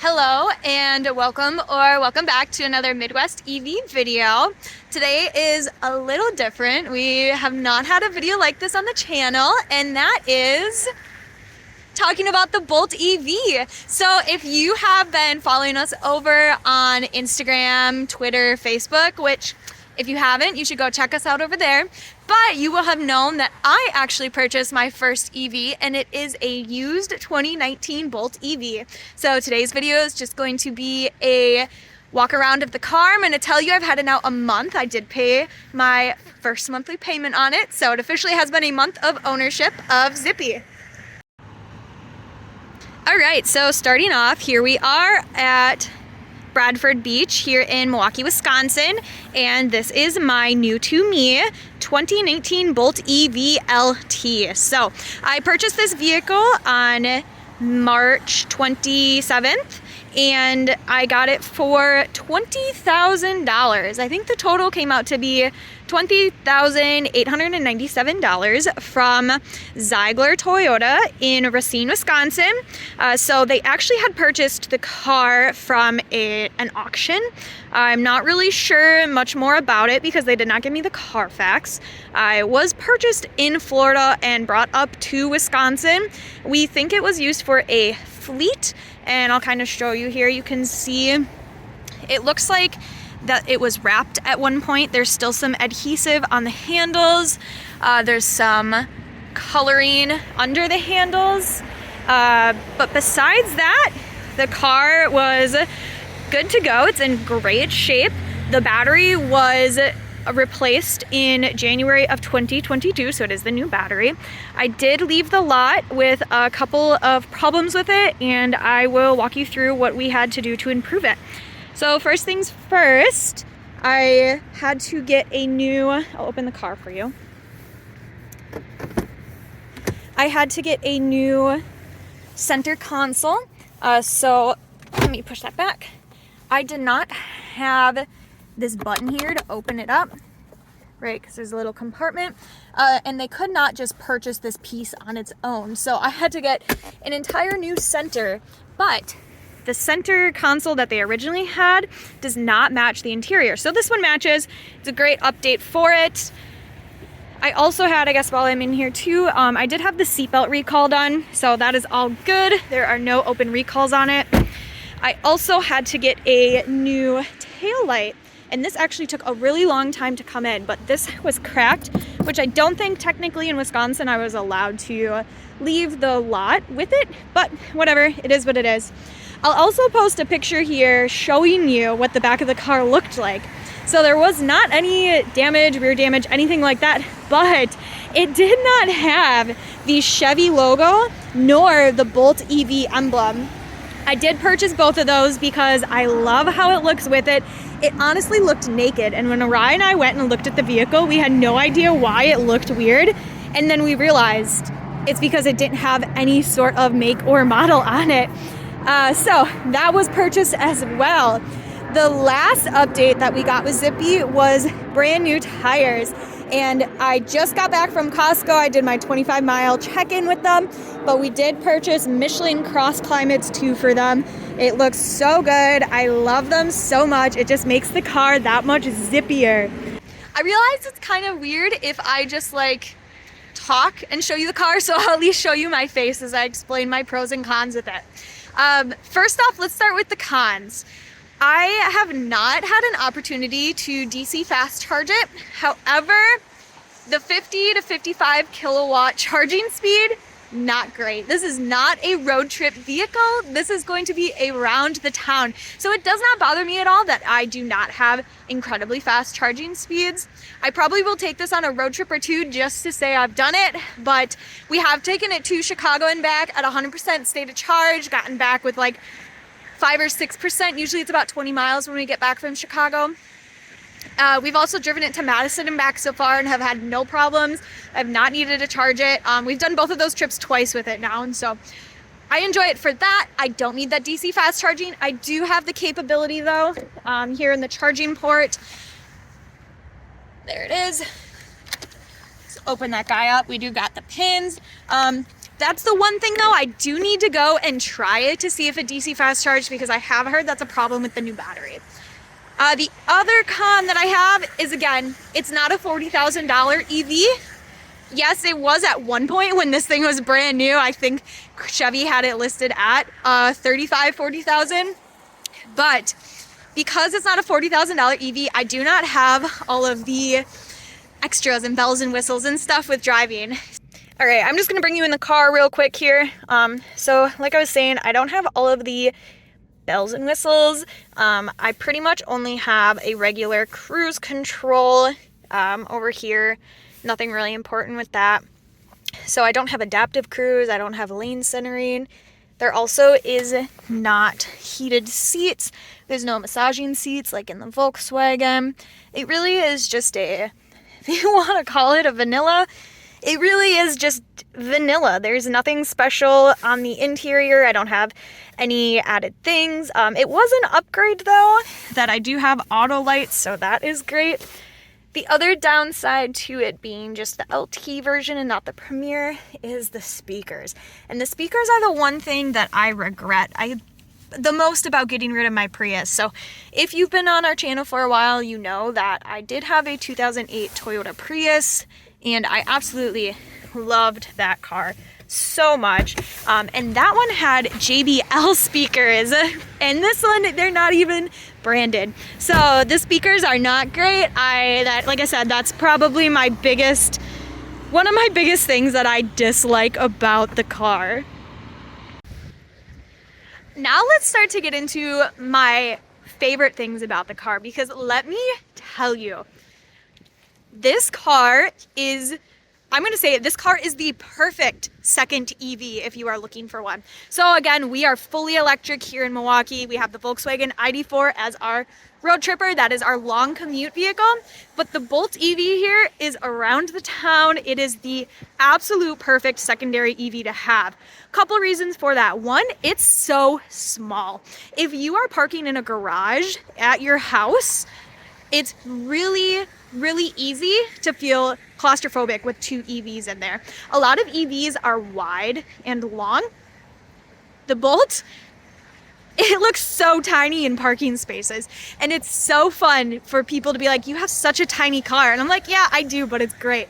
Hello and welcome back to another Midwest EV video. Today is a little different. We have not had a video like this on the channel, and that is talking about the Bolt EV. So if you have been following us over on Instagram, Twitter, Facebook, which if you haven't, you should go check us out over there. But you will have known that I actually purchased my first EV, and it is a used 2019 Bolt EV. So today's video is just going to be a walk around of the car. I'm going to tell you I've had it now a month. I did pay my first monthly payment on it, so it officially has been a month of ownership of ZIPPY. All right, so starting off, here we are at Bradford Beach here in Milwaukee, Wisconsin, and this is my new to me 2019 Bolt EV LT. So I purchased this vehicle on March 27th, and I got it for $20,000. I think the total came out to be $20,897 from Zeigler Toyota in Racine, Wisconsin. So they actually had purchased the car from an auction. I'm not really sure much more about it because they did not give me the Carfax. It was purchased in Florida and brought up to Wisconsin. We think it was used for a fleet, and I'll kind of show you here. You can see it looks like that it was wrapped at one point. There's still some adhesive on the handles. There's some coloring under the handles. But besides that, the car was good to go. It's in great shape. The battery was replaced in January of 2022, so it is the new battery. I did leave the lot with a couple of problems with it, and I will walk you through what we had to do to improve it. So first things first, I had to get a new, I'll open the car for you. I had to get a new center console. So let me push that back. I did not have this button here to open it up, right? Because there's a little compartment, and they could not just purchase this piece on its own. So I had to get an entire new center, but the center console that they originally had does not match the interior. So this one matches. It's a great update for it. I also had, I guess while I'm in here too, I did have the seatbelt recall done, so that is all good. There are no open recalls on it. I also had to get a new taillight, and this actually took a really long time to come in, but this was cracked, which I don't think technically in Wisconsin I was allowed to leave the lot with it, but whatever, it is what it is. I'll also post a picture here showing you what the back of the car looked like. So there was not any damage, rear damage, anything like that, but it did not have the Chevy logo nor the Bolt EV emblem. I did purchase both of those because I love how it looks with it. It honestly looked naked, and when Ryan and I went and looked at the vehicle, we had no idea why it looked weird, and then we realized it's because it didn't have any sort of make or model on it. So that was purchased as well. The last update that we got with ZIPPY was brand new tires, and I just got back from Costco. I did my 25-mile check-in with them, but we did purchase Michelin Cross Climates 2 for them. It looks so good. I love them so much. It just makes the car that much zippier. I realize it's kind of weird if I just like talk and show you the car, so I'll at least show you my face as I explain my pros and cons with it. First off, let's start with the cons. I have not had an opportunity to DC fast charge it. However, the 50 to 55 kilowatt charging speed, not great. This is not a road trip vehicle. This is going to be around the town. So it does not bother me at all that I do not have incredibly fast charging speeds. I probably will take this on a road trip or two just to say I've done it, but we have taken it to Chicago and back at 100% state of charge, gotten back with like 5 or 6%. Usually it's about 20 miles when we get back from Chicago. We've also driven it to Madison and back so far and have had no problems. I've not needed to charge it. We've done both of those trips twice with it now, and so I enjoy it for that. I don't need that DC fast charging. I do have the capability though, here in the charging port. There it is. Let's open that guy up. We do got the pins. That's the one thing though, I do need to go and try it to see if it DC fast charge, because I have heard that's a problem with the new battery. The other con that I have is, again, it's not a $40,000 EV. Yes, it was at one point when this thing was brand new. I think Chevy had it listed at $40,000. But because it's not a $40,000 EV, I do not have all of the extras and bells and whistles and stuff with driving. All right, I'm just gonna bring you in the car real quick here. So like I was saying, I don't have all of the bells and whistles. I pretty much only have a regular cruise control over here. Nothing really important with that. So I don't have adaptive cruise. I don't have lane centering. There also is not heated seats. There's no massaging seats like in the Volkswagen. It really is just if you want to call it a vanilla, it really is just vanilla. There's nothing special on the interior. I don't have any added things. It was an upgrade though, that I do have auto lights, so that is great. The other downside to it being just the LT version and not the Premier is the speakers. And the speakers are the one thing that I regret the most about getting rid of my Prius. So if you've been on our channel for a while, you know that I did have a 2008 Toyota Prius, and I absolutely loved that car so much. And that one had JBL speakers, and this one, they're not even branded. So the speakers are not great. Like I said, that's probably one of my biggest things that I dislike about the car. Now let's start to get into my favorite things about the car, because let me tell you, this car is, I'm going to say it, this car is the perfect second EV if you are looking for one. So again, we are fully electric here in Milwaukee. We have the Volkswagen ID4 as our road tripper. That is our long commute vehicle. But the Bolt EV here is around the town. It is the absolute perfect secondary EV to have. Couple reasons for that. One, it's so small. If you are parking in a garage at your house, it's really easy to feel claustrophobic with two EVs in there. A lot of EVs are wide and long. The Bolt, it looks so tiny in parking spaces, and it's so fun for people to be like, you have such a tiny car. And I'm like, yeah, I do, but it's great.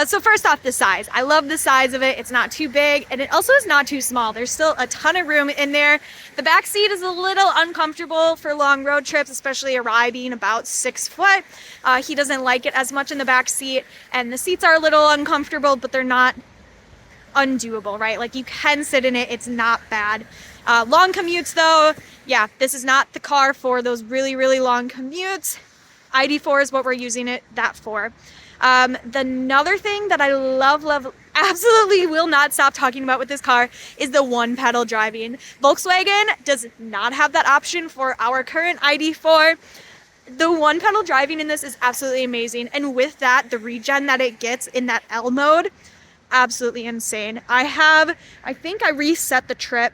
So first off, the size. I love the size of it. It's not too big, and it also is not too small. There's still a ton of room in there. The back seat is a little uncomfortable for long road trips, especially a Rye being about 6 foot. He doesn't like it as much in the back seat, and the seats are a little uncomfortable, but they're not undoable, right? Like, you can sit in it. It's not bad. Long commutes though, yeah, this is not the car for those really long commutes. ID4 is what we're using that for. Another thing that I love, absolutely will not stop talking about with this car is the one pedal driving. Volkswagen does not have that option for our current ID4. The one pedal driving in this is absolutely amazing. And with that, the regen that it gets in that L mode, absolutely insane. I think I reset the trip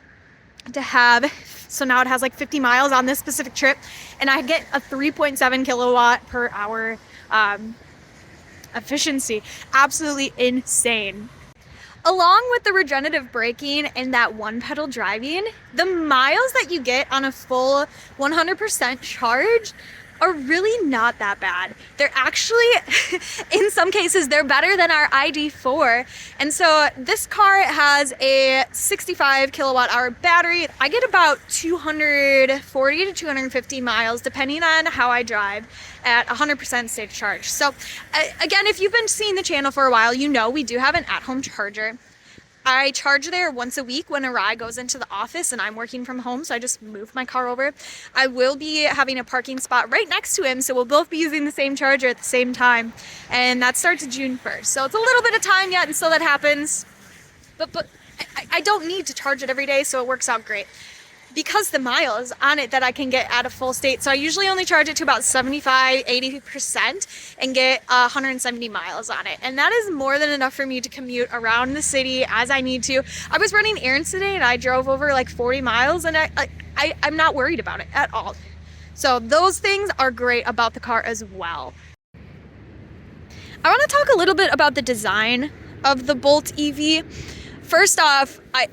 to have, so now it has like 50 miles on this specific trip, and I get a 3.7 kilowatt per hour efficiency. Absolutely insane. Along with the regenerative braking and that one pedal driving, the miles that you get on a full 100% charge are really not that bad. They're actually, in some cases, they're better than our ID4. And so this car has a 65 kilowatt hour battery. I get about 240 to 250 miles, depending on how I drive, at 100% safe charge. So again, if you've been seeing the channel for a while, you know we do have an at-home charger. I charge there once a week when Arai goes into the office and I'm working from home, so I just move my car over. I will be having a parking spot right next to him, so we'll both be using the same charger at the same time. And that starts June 1st. So it's a little bit of time yet until that happens. But I don't need to charge it every day, so it works out great. Because the miles on it that I can get at a full state. So I usually only charge it to about 75-80% and get 170 miles on it. And that is more than enough for me to commute around the city as I need to. I was running errands today and I drove over like 40 miles and I'm not worried about it at all. So those things are great about the car as well. I want to talk a little bit about the design of the Bolt EV. first off, I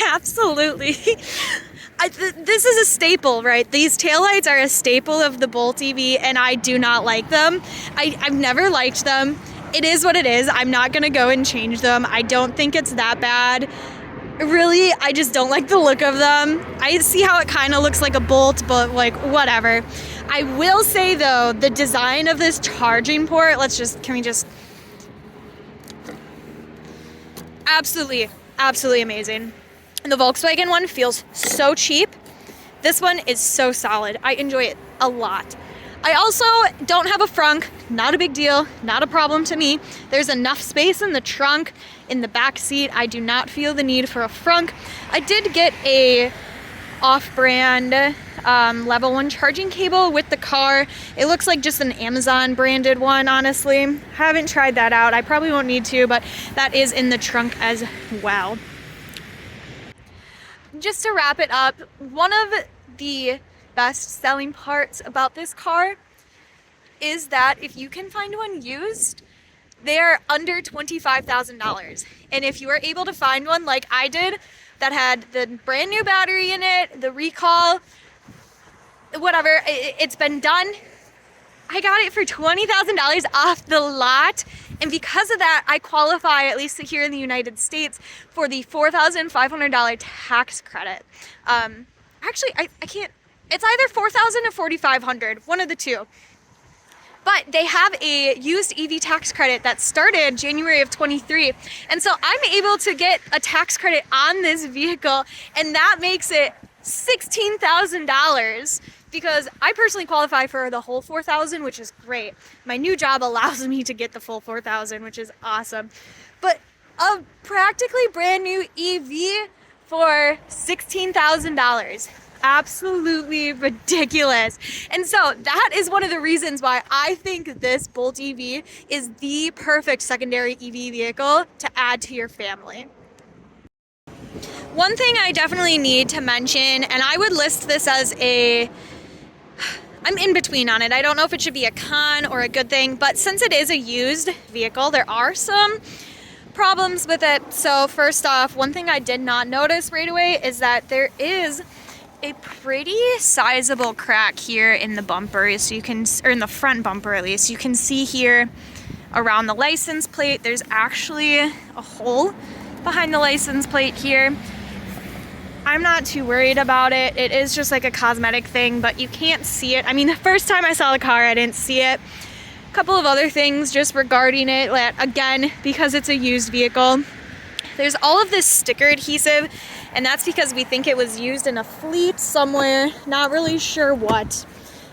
absolutely, this is a staple, right? These taillights are a staple of the Bolt EV, and I do not like them. I've never liked them. It is what it is. I'm not gonna go and change them. I don't think it's that bad. Really, I just don't like the look of them. I see how it kind of looks like a Bolt, but like, whatever. I will say though, the design of this charging port, can we just, absolutely amazing. And the Volkswagen one feels so cheap. This one is so solid. I enjoy it a lot. I also don't have a frunk, not a big deal, not a problem to me. There's enough space in the trunk, in the back seat. I do not feel the need for a frunk. I did get a off-brand level 1 charging cable with the car. It looks like just an Amazon branded one, honestly. Haven't tried that out. I probably won't need to, but that is in the trunk as well. Just to wrap it up, one of the best selling parts about this car is that if you can find one used, they're under $25,000. And if you are able to find one like I did that had the brand new battery in it, the recall, whatever, it's been done, I got it for $20,000 off the lot. And because of that, I qualify, at least here in the United States, for the $4,500 tax credit. Actually, I can't, it's either $4,000 or $4,500, one of the two. But they have a used EV tax credit that started January of 23. And so I'm able to get a tax credit on this vehicle, and that makes it $16,000 because I personally qualify for the whole $4,000, which is great. My new job allows me to get the full $4,000, which is awesome. But a practically brand new EV for $16,000. Absolutely ridiculous. And so that is one of the reasons why I think this Bolt EV is the perfect secondary EV vehicle to add to your family. One thing I definitely need to mention, and I would list this as I'm in between on it. I don't know if it should be a con or a good thing, but since it is a used vehicle, there are some problems with it. So first off, one thing I did not notice right away is that there is a pretty sizable crack here in the bumper, so you can, or in the front bumper at least. You can see here around the license plate, there's actually a hole behind the license plate here. I'm not too worried about it. It is just like a cosmetic thing, but you can't see it. I mean, the first time I saw the car, I didn't see it. A couple of other things just regarding it, again, because it's a used vehicle. There's all of this sticker adhesive, and that's because we think it was used in a fleet somewhere, not really sure what.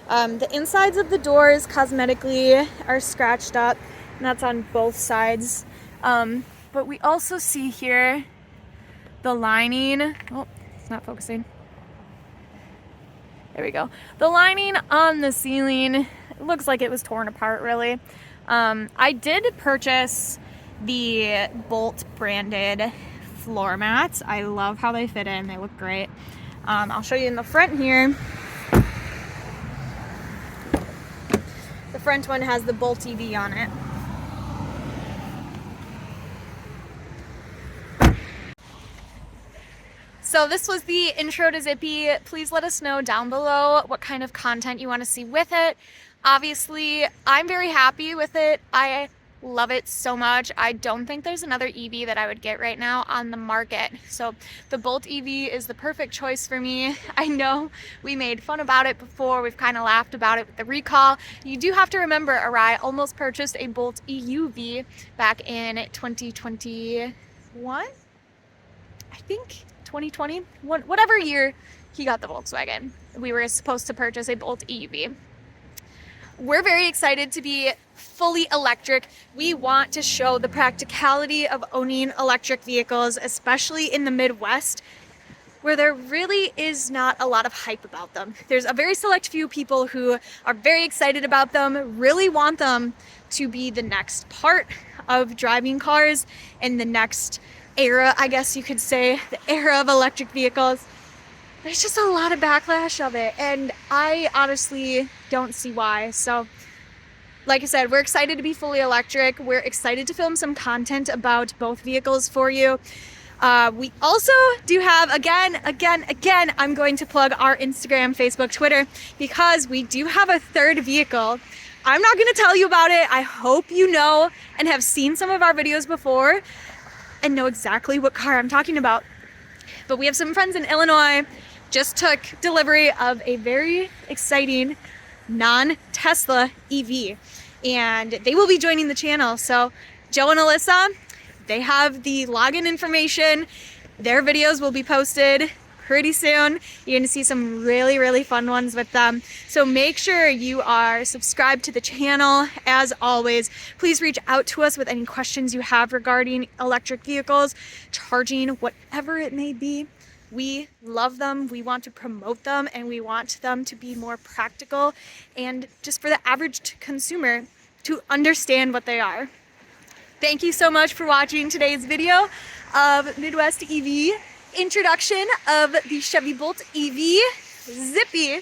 The insides of the doors cosmetically are scratched up, and that's on both sides. But we also see here the lining. Oh, it's not focusing. There we go. The lining on the ceiling, it looks like it was torn apart, really. I did purchase the Bolt branded floor mats. I love how they fit in. They look great. I'll show you in the front here. The front one has the Bolt EV on it. So this was the intro to Zippy. Please let us know down below what kind of content you want to see with it. Obviously, I'm very happy with it. I love it so much. I don't think there's another EV that I would get right now on the market. So the Bolt EV is the perfect choice for me. I know we made fun about it before. We've kind of laughed about it with the recall. You do have to remember, Arai almost purchased a Bolt EUV back in 2021, I think. 2020, whatever year he got the Volkswagen, we were supposed to purchase a Bolt EUV. We're very excited to be fully electric. We want to show the practicality of owning electric vehicles, especially in the Midwest, where there really is not a lot of hype about them. There's a very select few people who are very excited about them, really want them to be the next part of driving cars and the next era, I guess you could say, the era of electric vehicles. There's just a lot of backlash of it, and I honestly don't see why. So like I said, we're excited to be fully electric. We're excited to film some content about both vehicles for you. We also do have, again, I'm going to plug our Instagram, Facebook, Twitter, because we do have a third vehicle. I'm not going to tell you about it. I hope you know and have seen some of our videos before and know exactly what car I'm talking about. But we have some friends in Illinois just took delivery of a very exciting non-Tesla EV, and they will be joining the channel. So Joe and Alyssa, they have the login information. Their videos will be posted pretty soon. You're gonna see some really, really fun ones with them. So make sure you are subscribed to the channel. As always, please reach out to us with any questions you have regarding electric vehicles, charging, whatever it may be. We love them, we want to promote them, and we want them to be more practical and just for the average consumer to understand what they are. Thank you so much for watching today's video of Midwest EV introduction of the Chevy Bolt EV Zippy.